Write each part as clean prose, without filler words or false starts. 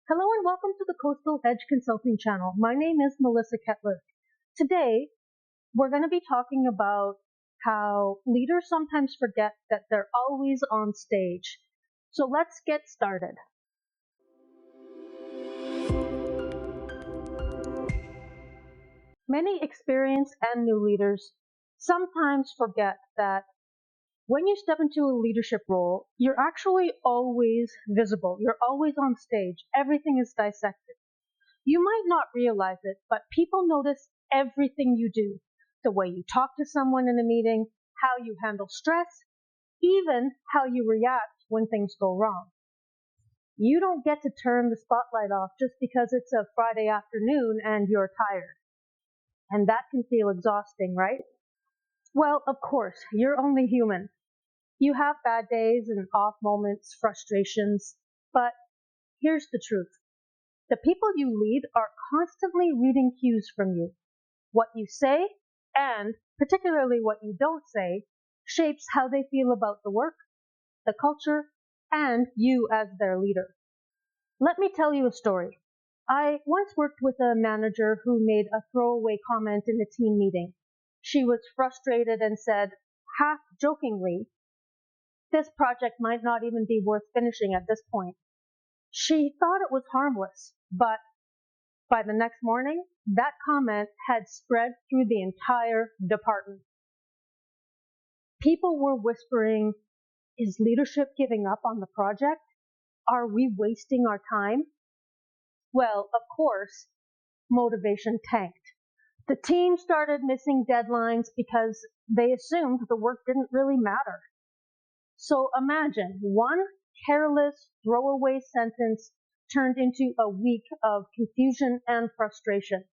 Hello and welcome to the Coastal Edge Consulting channel. My name is Melissa Kettler. Today, we're going to be talking about how leaders sometimes forget that they're always on stage. So let's get started. Many experienced and new leaders sometimes forget that when you step into a leadership role, you're actually always visible. You're always on stage. Everything is dissected. You might not realize it, but people notice everything you do. The way you talk to someone in a meeting, how you handle stress, even how you react when things go wrong. You don't get to turn the spotlight off just because it's a Friday afternoon and you're tired. And that can feel exhausting, right? Well, of course, you're only human. You have bad days and off moments, frustrations, but here's the truth. The people you lead are constantly reading cues from you. What you say, and particularly what you don't say, shapes how they feel about the work, the culture, and you as their leader. Let me tell you a story. I once worked with a manager who made a throwaway comment in a team meeting. She was frustrated and said, half jokingly, "This project might not even be worth finishing at this point." She thought it was harmless, but by the next morning, that comment had spread through the entire department. People were whispering, "Is leadership giving up on the project? Are we wasting our time?" Well, of course, motivation tanked. The team started missing deadlines because they assumed the work didn't really matter. So imagine one careless throwaway sentence turned into a week of confusion and frustration.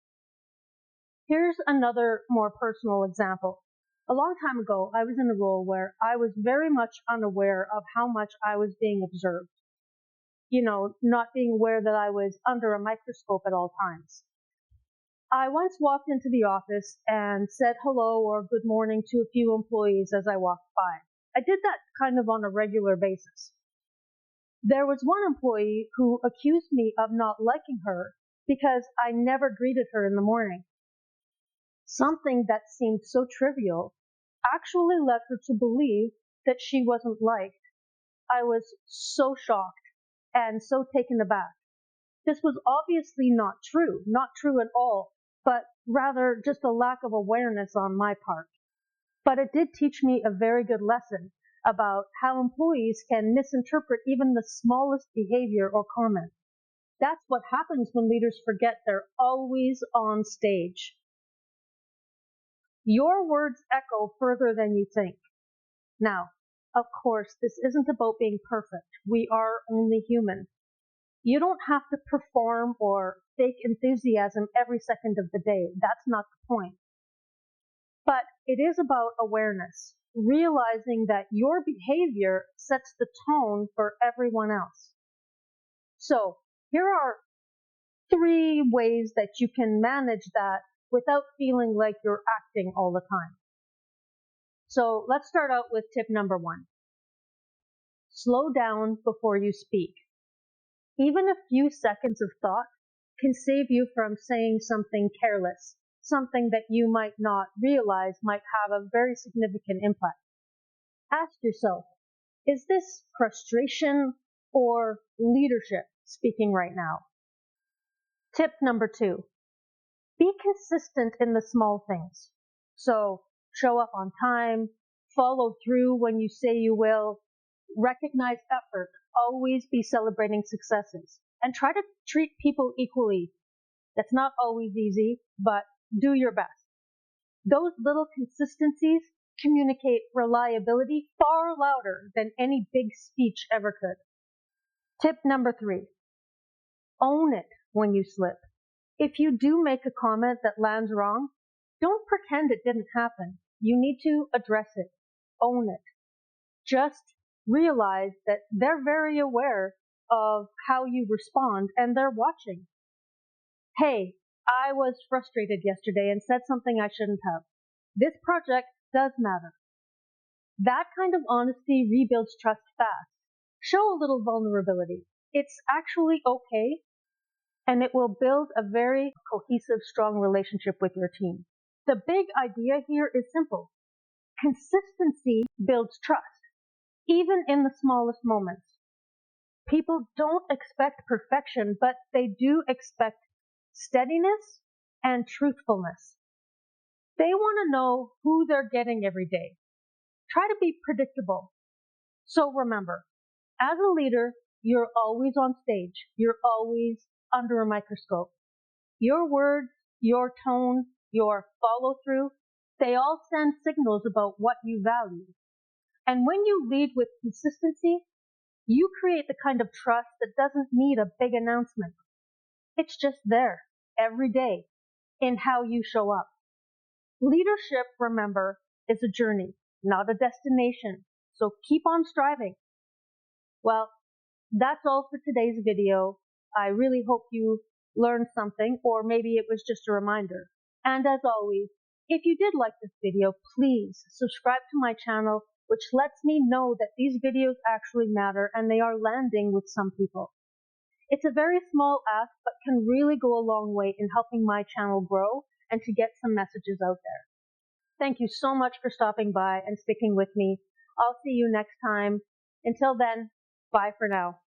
Here's another more personal example. A long time ago, I was in a role where I was very much unaware of how much I was being observed. Not being aware that I was under a microscope at all times. I once walked into the office and said hello or good morning to a few employees as I walked by. I did that kind of on a regular basis. There was one employee who accused me of not liking her because I never greeted her in the morning. Something that seemed so trivial actually led her to believe that she wasn't liked. I was so shocked and so taken aback. This was obviously not true at all, but rather just a lack of awareness on my part. But it did teach me a very good lesson about how employees can misinterpret even the smallest behavior or comment. That's what happens when leaders forget they're always on stage. Your words echo further than you think. Now, of course, this isn't about being perfect. We are only human. You don't have to perform or fake enthusiasm every second of the day. That's not the point. But it is about awareness, realizing that your behavior sets the tone for everyone else. So here are 3 ways that you can manage that without feeling like you're acting all the time. So let's start out with tip number 1. Slow down before you speak. Even a few seconds of thought can save you from saying something careless, something that you might not realize might have a very significant impact. Ask yourself, is this frustration or leadership speaking right now? Tip number 2, be consistent in the small things. So show up on time, follow through when you say you will, recognize effort, always be celebrating successes, and try to treat people equally. That's not always easy, but do your best. Those little consistencies communicate reliability far louder than any big speech ever could. Tip number 3, own it when you slip. If you do make a comment that lands wrong, don't pretend it didn't happen. You need to address it, own it. Just realize that they're very aware of how you respond and they're watching. Hey, I was frustrated yesterday and said something I shouldn't have. This project does matter. That kind of honesty rebuilds trust fast. Show a little vulnerability. It's actually okay and it will build a very cohesive, strong relationship with your team. The big idea here is simple. Consistency builds trust, even in the smallest moments. People don't expect perfection, but they do expect steadiness and truthfulness. They want to know who they're getting every day. Try to be predictable. So remember, as a leader, you're always on stage. You're always under a microscope. Your words, your tone, your follow through, they all send signals about what you value. And when you lead with consistency, you create the kind of trust that doesn't need a big announcement. It's just there every day in how you show up. Leadership, remember, is a journey, not a destination. So keep on striving. Well, that's all for today's video. I really hope you learned something, or maybe it was just a reminder. And as always, if you did like this video, please subscribe to my channel, which lets me know that these videos actually matter and they are landing with some people. It's a very small ask, but can really go a long way in helping my channel grow and to get some messages out there. Thank you so much for stopping by and sticking with me. I'll see you next time. Until then, bye for now.